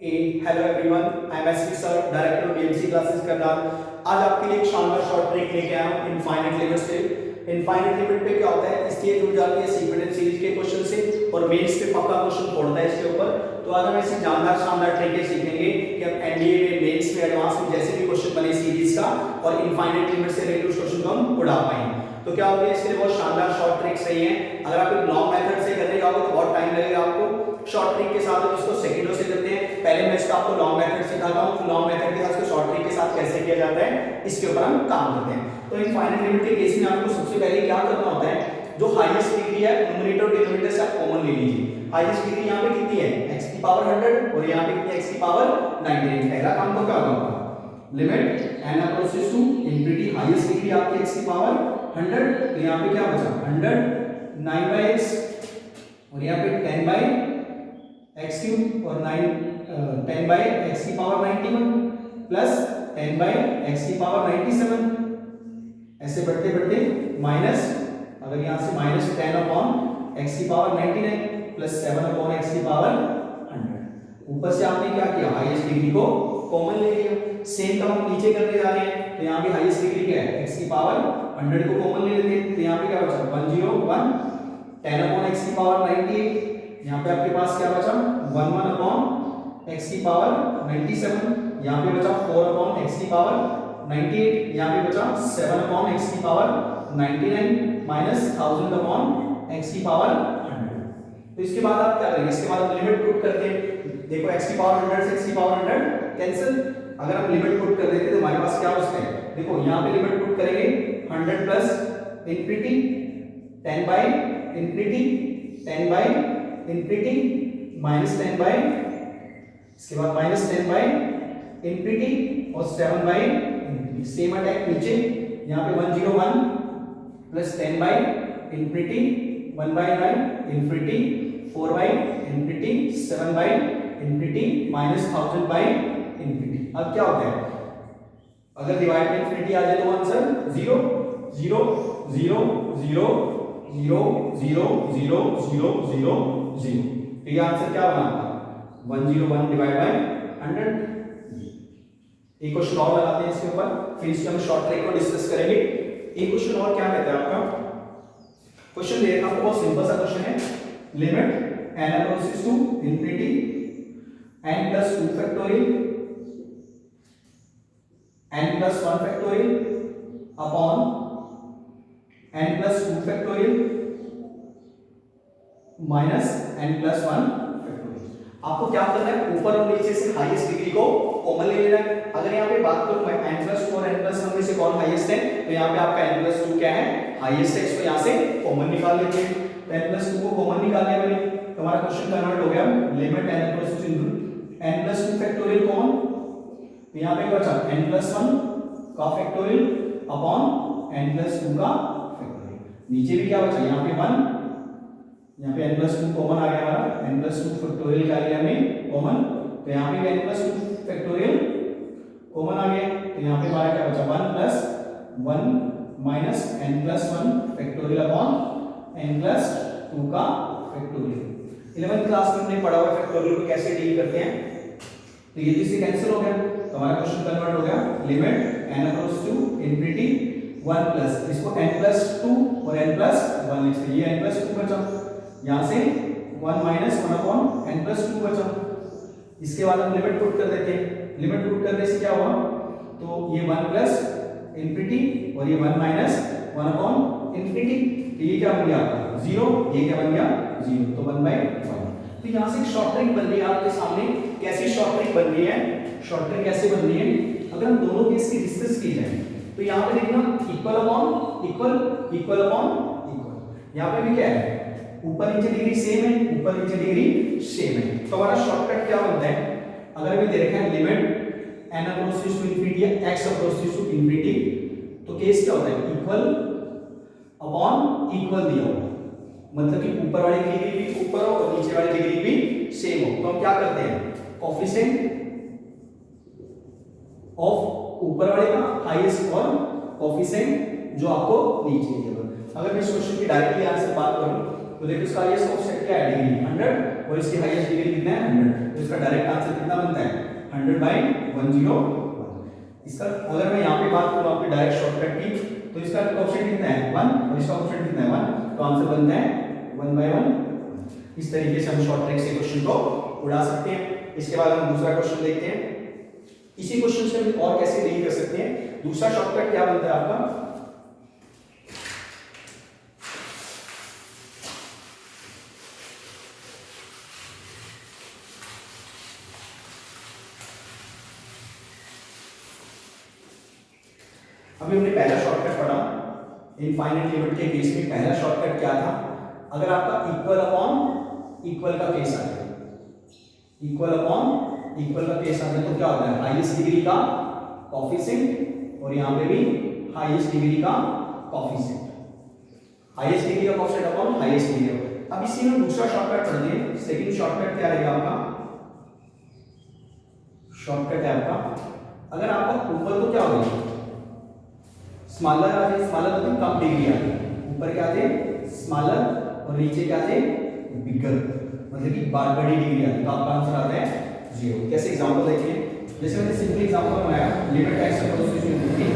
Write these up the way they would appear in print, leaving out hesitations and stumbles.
Hello everyone, I am SV sir, director of BMC classes Karnal. आज आपके लिए एक शानदार शॉर्ट ट्रिक लेके आया हूं इनफाइनाइट लिमिट से। इनफाइनाइट लिमिट पे क्या होता है, स्टेज जुड़ जाती है सीक्वेंट सीरीज के क्वेश्चन से और मेंस पे पक्का क्वेश्चन छोड़ता है इसके ऊपर। तो आज हम ऐसी शानदार ट्रिकें सीखेंगे कि अब एनडीए में, मेंस में, एडवांस में जैसे भी क्वेश्चन बने सीरीज का और इनफाइनाइट लिमिट से रिलेटेड क्वेश्चन को हम उड़ा पाएंगे। तो क्या होता है, इसके लिए बहुत शानदार शॉर्ट ट्रिक्स रही हैं। अगर आप एक लॉन्ग मेथड से करने जाओगे तो बहुत टाइम लगेगा आपको। शॉर्ट ट्रिक के साथ हम इसको सेकंडों से करते हैं। पहले मैं इसका आपको लॉन्ग मेथड सिखाता हूं, फिर लॉन्ग मेथड के साथ इसको शॉर्ट ट्रिक के साथ कैसे किया जाता है इसके ऊपर हम काम करते हैं। तो इनफाइनाइट लिमिट के केस में आपको सबसे पहले क्या करना होता है, जो हाईएस्ट डिग्री है न्यूमरेटर और डिनोमिनेटर से आप कॉमन ले लीजिए। हाईएस्ट डिग्री यहां पे कितनी है, x की पावर 100 और यहां पे कितनी है, x की पावर 99। पहला काम तो क्या होगा, limit n approaches to infinity. Highest degree आपकी x की पावर 100, तो यहां पे क्या बचा 100 9/x और यहां पे 10/x³ और 10/x की पावर 91 प्लस 10/x की पावर 97। ऐसे बढ़ते बढ़ते माइनस, अगर यहां से माइनस 10/x की पावर 99 प्लस 7/x की पावर 100। ऊपर से आपने क्या किया, हाईएस्ट डिग्री को कॉमन ले लिया। सेम काम हम नीचे करते जा रहे हैं। तो यहां पे हाईएस्ट डिग्री क्या है, x की पावर 100 को कॉमन ले लेते हैं। तो यहां पे क्या बचा 101 10/x की पावर 98। यहां पे आपके पास क्या बचा 11/x की पावर 97। यहां पे बचा 4/x की पावर 98। यहां पे बचा 7/x की पावर 99 माइनस 1000/x की पावर 100। तो इसके बाद आप क्या करेंगे, इसके बाद आप लिमिट पुट करते हैं। देखो x की पावर 100 से x की पावर 100 कैंसिल। अगर हम लिमिट पुट कर देते तो हमारे पास क्या बचता है, देखो यहां पे लिमिट पुट करेंगे 100 प्लस इंफिनिटी 10/इंफिनिटी 10/इंफिनिटी माइनस 10/, इसके बाद माइनस 10/इंफिनिटी और 7/इंफिनिटी। सेम अटैक नीचे, यहां पे 101 प्लस 10/इंफिनिटी 1/9 इंफिनिटी 4/इंफिनिटी 7/इंफिनिटी माइनस 1000/इंफिनिटी। अब क्या होता है, अगर डिवाइड में इंफिनिटी आ जाए तो आंसर 0 0 0 0 0 0 0 0 0 0। तो ये आंसर क्या बना आपका 101 डिवाइड बाय 100। एक क्वेश्चन और लगाते हैं इसके ऊपर, फिर इसके हम शॉर्ट ट्रिक को डिस्कस करेंगे। एक क्वेश्चन और क्या कहता है आपका, क्वेश्चन दे रखा, बहुत सिंपल सा क्वेश्चन है। Limit n approaches to infinity n plus 2 factorial n plus 1 factorial upon n plus 2 factorial minus n plus 1 factorial. आपको क्या करना है, ऊपर और नीचे से हाईएस्ट डिग्री को कॉमन ले लेना है। अगर यहाँ पे बात करूं मैं n प्लस 2 और n प्लस 1 में से कौन हाईएस्ट है, तो यहाँ पे आपका n प्लस 2 क्या है, हाईएस्ट है। इसको यहाँ से कॉमन निकाल लेते हैं। तो n प्लस 2 को कॉमन निकालने वाले हमारा क्वेश्चन कन्वर्ट हो गया। Limit n approaches to n plus 2 factorial common, तो यहाँ पे बचा n प्लस 1 का फैक्टोरियल अपॉन n प्लस 2 का फैक्टोरियल। नीचे भी क्या बचा, यहाँ पे 1, यहाँ पे n प्लस 2 कॉमन आ गया हमारा, n प्लस 2 फैक्टोरियल का लिया हमने कॉमन। तो यहाँ पे n प्लस 2 फैक्टोरियल कॉमन आ गया। तो यहाँ पे हमारा क्या बचा 1 plus 1 minus n plus 1 factorial upon n plus 2 का फैक्टोरियल। 11th क्लास में हमने पढ़ा हुआ फैक्टोरियल को कैसे डील करते हैं। तो ये इससे कैंसिल हो गया, तो हमारा क्वेश्चन कन्वर्ट हो गया। Limit n approach to infinity 1 plus, इसको n प्लस 2 और n प्लस 1 लिखते हैं। ये n प्लस 2 बचा, यहां से 1 माइनस 1 अपॉन n प्लस 2 बचा। इसके बाद हम लिमिट पुट कर देते हैं। लिमिट पुट करने से क्या हुआ, तो ये 1 प्लस इंफिनिटी और ये 1 माइनस 1 अपॉन इंफिनिटी। तो ये क्या बन गया आपका 0, ये क्या बन गया 0, तो 1/1। तो यहां से एक शॉर्ट ट्रिक बन रही है आपके सामने। कैसी शॉर्ट ट्रिक बन रही है, शॉर्ट ट्रिक कैसे बन रही है, अगर हम दोनों केस की डिस्कस की जाए तो यहां पे देखना equal upon equal, equal upon equal. यहां पे भी क्या है, ऊपर नीचे डिग्री सेम है, ऊपर नीचे डिग्री सेम है। तो हमारा शॉर्टकट क्या बनता है, अगर हमें दे रखा है limit n approaches to infinity या x अप्रोचेस टू इंफिनिटी, तो केस क्या होता है, इक्वल अपॉन इक्वल दिया हो, मतलब कि ऊपर वाली डिग्री भी ऊपर हो और नीचे वाली डिग्री भी सेम हो। तो हम क्या करते हैं, कोफिशिएंट ऑफ ऊपर वाले का हाईएस्ट और कोफिशिएंट जो आपको नीचे दिया। अगर मैं इस क्वेश्चन की डायरेक्टली आंसर बात करूं तो देखो इसका हाईएस्ट कोफिशिएंट क्या है, डिग्री 100 100 और इसकी हाईएस्ट डिग्री कितना है 100, तो इसका डायरेक्ट आंसर कितना बनता है 100/101। इसका अगर मैं यहाँ पे बात करूँ आपके डायरेक्ट शॉर्टकट की, तो इसका कोएफिशिएंट कितना है 1 और इसका कोएफिशिएंट कितना है 1, तो आंसर बनता है 1/1। इस तरीके से हम शॉर्ट ट्रिक से क्वेश्चन को उड़ा सकते हैं। इसके बाद हम दूसरा क्वेश्चन देखते हैं। इसी क्वेश्चन से हम और कैसे डील कर सकते हैं। दूसरा शॉर्टकट क्या बनता है आपका, अभी हमने पहला शॉर्टकट पढ़ा इनफाइनाइट लिमिट के केस में। पहला शॉर्टकट क्या था, अगर आपका इक्वल अपॉन इक्वल का केस आ जाए, इक्वल अपॉन इक्वल का केस आ जाए तो क्या होता है हाईएस्ट डिग्री का कोएफिशिएंट और यहाँ पे भी हाईएस्ट डिग्री का कोएफिशिएंट, हाईएस्ट डिग्री का कोएफिशिएंट अपॉन हाईएस्ट डिग्री। अब इसी में दूसरा शॉर्टकट पढ़ दिए। सेकंड शॉर्टकट क्या रहेगा आपका, शॉर्टकट है आपका अगर आपका ऊपर तो क्या होगा स्मॉलर आ जाए, स्मॉलर मतलब कम डिग्री आ जाए, ऊपर क्या आ जाए स्मॉलर और नीचे क्या आ जाए बिगर, मतलब कि बड़ी डिग्री आ जाए, तो आपका आंसर आता है 0। कैसे एग्जांपल देखिए, जैसे मैंने सिंपल एग्जांपल बनाया limit x approach to infinity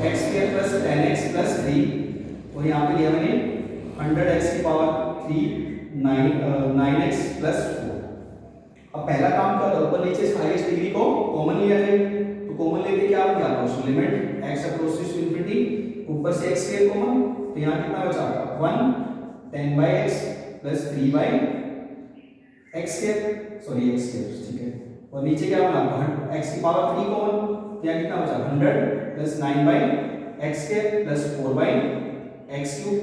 x square plus 10x plus 3 और यहाँ पे लिया मैंने 100x की पावर 3 9x प्लस 4। अब पहला काम क्या था, ऊपर नीचे हाईएस्ट डिग्री को कॉमन लिया जाए, तो कॉमन लेके क्या हो गया आपको limit x approach to infinity, ऊपर से x स्क्वायर कॉमन, तो यहाँ कितना बचा 1 10/x plus 3/x square, sorry x square ठीक है, और नीचे क्या बना x की पावर 3 कॉमन, तो यहाँ कितना बचा 100 plus 9/x square plus 4/x cube.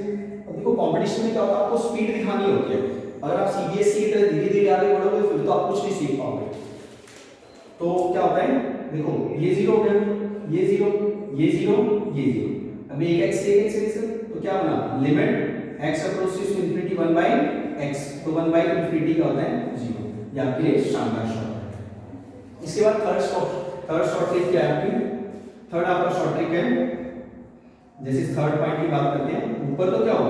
अब देखो कंपटीशन में क्या होता है, आपको स्पीड दिखानी होती है। अगर आप सीबीएसई की तरह धीरे धीरे आगे बढ़ोगे फिर तो आप कुछ नहीं सीख पाओगे। तो क्या होता है देखो ये 0 हो गया, ये 0, ये 0, ये 0, अब एक x से एक x तो क्या बना limit x approaches to infinity 1/x, तो 1/इंफिनिटी का होता है 0। ये आपके लिए शानदार शॉर्ट है। इसके बाद थर्ड शॉर्ट ट्रिक क्या है आपकी, थर्ड आपका शॉर्ट ट्रिक है, जैसे थर्ड पॉइंट की बात करते हैं, ऊपर तो क्या हो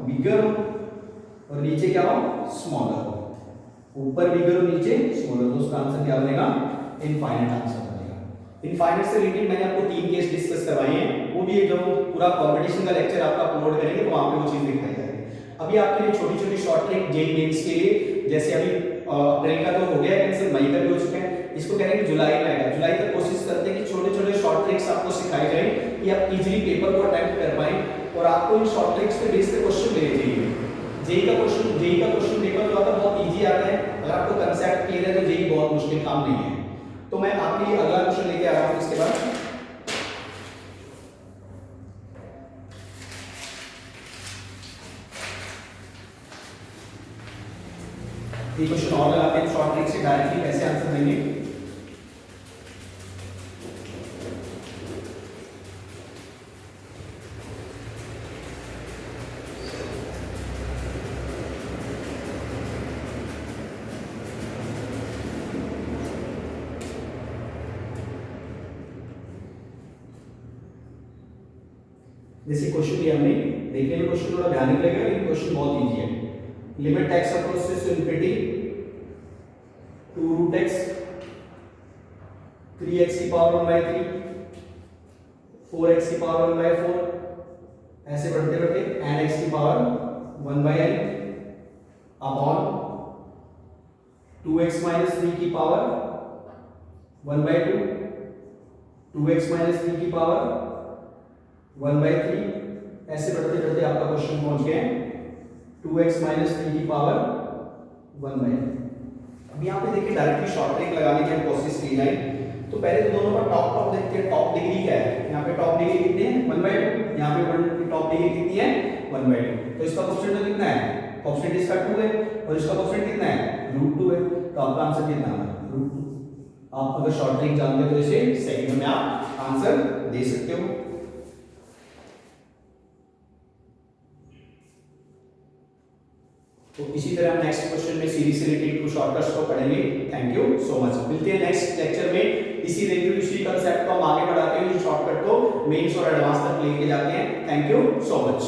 बिगर और नीचे क्या हो स्मॉलर, ऊपर बिगर और नीचे स्मॉलर, तो उसका आंसर क्या बनेगा इनफाइनाइट आंसर बनेगा। इनफाइनाइट से रिलेटेड मैंने आपको 3 केस डिस्कस करवाए हैं, वो भी जब पूरा कंपटीशन का लेक्चर आपका अपलोड करेंगे तो वहां पे वो चीज दिखाई जाएगी। अभी आपके लिए छोटी छोटी शॉर्ट ट्रिक जेई मेंस के लिए, जैसे अभी अप्रैल का तो हो गया कैंसिल, मई का भी हो चुका है, इसको करेंगे जुलाई में आएगा। जुलाई तक कोशिश करते हैं कि छोटे छोटे शॉर्ट ट्रिक्स आपको सिखाए जाए कि आप इजीली पेपर को अटेम्प्ट कर पाए, और आपको इन शॉर्ट ट्रिक्स पे बेस पे क्वेश्चन मिले चाहिए। जेई का क्वेश्चन पेपर जो आता है बहुत इजी आता है, अगर आपको कांसेप्ट क्लियर है तो जेई बहुत मुश्किल काम नहीं है। तो मैं आपके लिए अगला क्वेश्चन लेके आ रहा हूं। इसके बाद ये क्वेश्चन और लगाते हैं शॉर्ट ट्रिक से डायरेक्टली कैसे आंसर देंगे। जैसे क्वेश्चन लिया हमने, देखने में क्वेश्चन थोड़ा ध्यान लगेगा लेकिन क्वेश्चन बहुत इजी है। Limit x approaches to infinity 2√x 3x की पावर 1/3 4x की पावर 1/4 ऐसे बढ़ते बढ़ते nx की power 1/n upon 2x minus 3 की पावर 1/2 2x माइनस 3 की पावर 1/3 ऐसे बढ़ते बढ़ते आपका क्वेश्चन पहुंच गया 2x माइनस 3 की पावर 1/2। अब यहाँ पे देखिए डायरेक्टली शॉर्ट ट्रिक लगाने की हम कोशिश की जाए तो पहले तो दोनों का टॉप देखते हैं। टॉप डिग्री क्या है, यहाँ पे टॉप डिग्री कितनी है 1/2, यहाँ पे टॉप डिग्री कितनी है 1/2, तो इसका कोएफिशिएंट कितना है, कोएफिशिएंट इसका 2 है और इसका कोएफिशिएंट कितना है √2 है, तो आपका आंसर कितना है √2। आप अगर शॉर्ट ट्रिक जानते हो तो इसे सेकंड में आप आंसर दे सकते हो। तो इसी तरह हम नेक्स्ट क्वेश्चन में सीरीज से रिलेटेड कुछ शॉर्टकट्स को पढ़ेंगे। Thank you so much. मिलते हैं नेक्स्ट लेक्चर में इसी रिलेटेड इसी कांसेप्ट को हम आगे बढ़ाते हुए शॉर्टकट को मेंस और एडवांस तक लेके जाते हैं। Thank you so much.